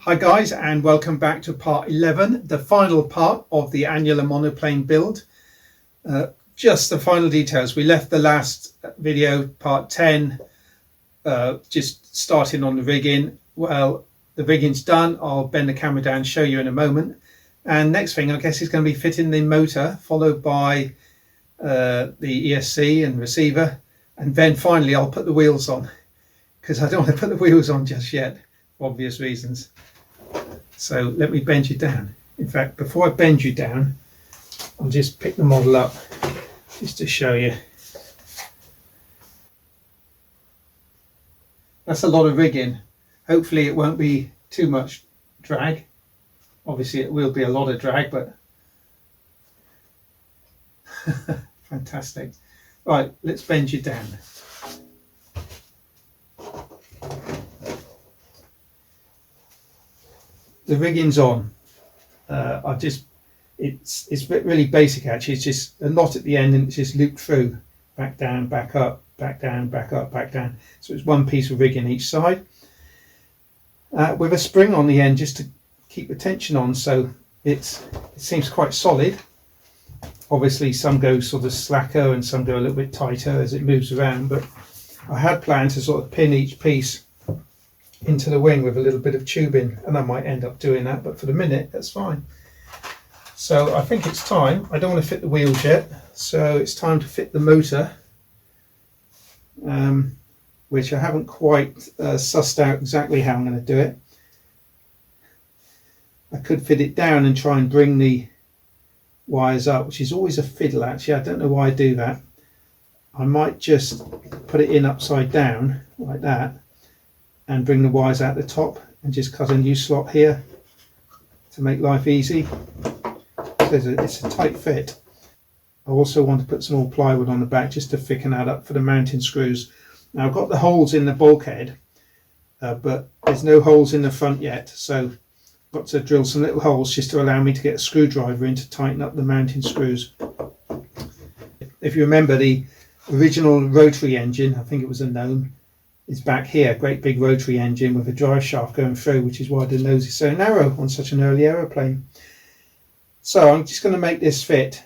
Hi guys, and welcome back to part 11, the final part of the annular monoplane build. Just the final details. We left the last video, part 10, just starting on the rigging. Well, the rigging's done. I'll bend the camera down and show you in a moment. And next thing, I guess, is going to be fitting the motor, followed by the ESC and receiver. And then finally, I'll put the wheels on, because I don't want to put the wheels on just yet, for obvious reasons. So let me bend you down. In fact, before I bend you down, I'll just pick the model up just to show you. That's a lot of rigging. Hopefully it won't be too much drag. Obviously it will be a lot of drag, but fantastic. Right, let's bend you down. The rigging's on. It's really basic actually. It's just a knot at the end and it's just looped through, back down, back up, back down, back up, back down. So it's one piece of rigging each side, with a spring on the end just to keep the tension on. So it seems quite solid. Obviously some go sort of slacker and some go a little bit tighter as it moves around, but I had planned to sort of pin each piece into the wing with a little bit of tubing, and I might end up doing that, but for the minute that's fine. So I think it's time. I don't want to fit the wheels yet, so it's time to fit the motor, which I haven't quite sussed out exactly how I'm going to do it. I could fit it down and try and bring the wires up, which is always a fiddle actually. I don't know why I do that. I might just put it in upside down like that and bring the wires out the top and just cut a new slot here to make life easy. So it's a tight fit. I also want to put some more plywood on the back just to thicken that up for the mounting screws. Now I've got the holes in the bulkhead, but there's no holes in the front yet, so I've got to drill some little holes just to allow me to get a screwdriver in to tighten up the mounting screws. If you remember, the original rotary engine, I think it was a gnome, is back here, great big rotary engine with a drive shaft going through, which is why the nose is so narrow on such an early aeroplane. So I'm just going to make this fit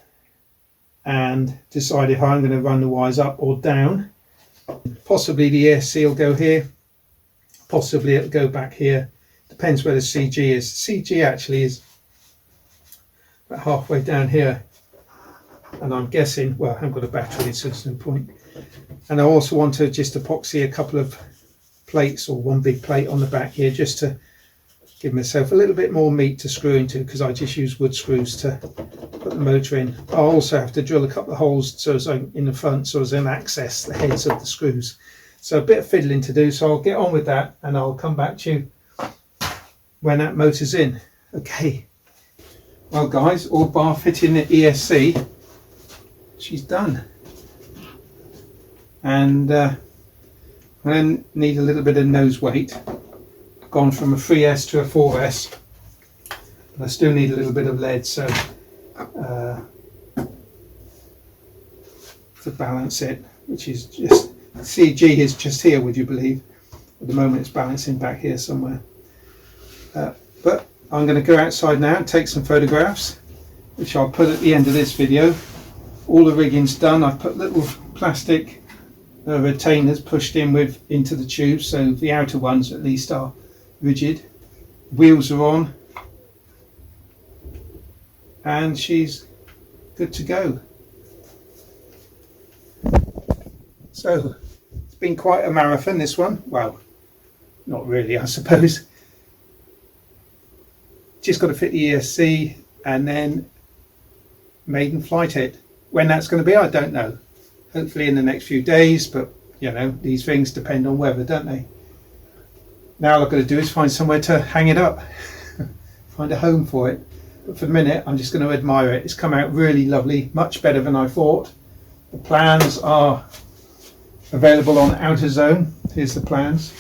and decide if I'm going to run the wires up or down. Possibly the ESC will go here, possibly it'll go back here. Depends where the CG is. CG actually is about halfway down here, and I'm guessing, well, I haven't got a battery, so there's no point. And I also want to just epoxy a couple of plates, or one big plate on the back here, just to give myself a little bit more meat to screw into, because I just use wood screws to put the motor in. I'll also have to drill a couple of holes so as I'm in the front, so as I can access the heads of the screws. So a bit of fiddling to do, so I'll get on with that and I'll come back to you when that motor's in. Okay. Well guys, all bar fitting the ESC, she's done. And I then need a little bit of nose weight. I've gone from a 3S to a 4S, but I still need a little bit of lead, so to balance it, which is just, CG is just here, would you believe? At the moment it's balancing back here somewhere. But I'm going to go outside now and take some photographs, which I'll put at the end of this video. All the rigging's done. I've put little plastic retainers pushed into the tubes, so the outer ones at least are rigid. Wheels are on and she's good to go. So it's been quite a marathon, this one. Well, not really, I suppose. Just got to fit the ESC and then maiden flight it. When that's going to be, I don't know. Hopefully in the next few days, but you know, these things depend on weather, don't they? Now all I've got to do is find somewhere to hang it up, find a home for it. But for the minute, I'm just going to admire it. It's come out really lovely, much better than I thought. The plans are available on Outer Zone. Here's the plans.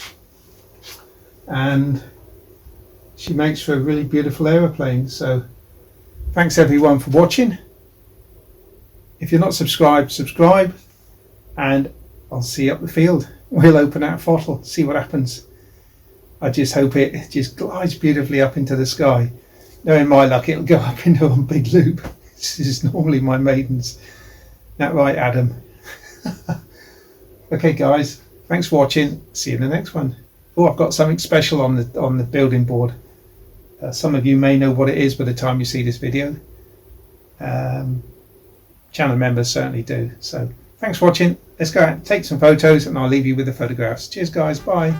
And she makes for a really beautiful aeroplane. So thanks everyone for watching. If you're not subscribed, subscribe, and I'll see you up the field. We'll open our throttle, see what happens. I just hope it just glides beautifully up into the sky. Knowing my luck, it'll go up into a big loop. This is normally my maidens. That right, Adam? Okay, guys. Thanks for watching. See you in the next one. Oh, I've got something special on the building board. Some of you may know what it is by the time you see this video. Channel members certainly do. So thanks for watching. Let's go out and take some photos, and I'll leave you with the photographs. Cheers, guys. Bye.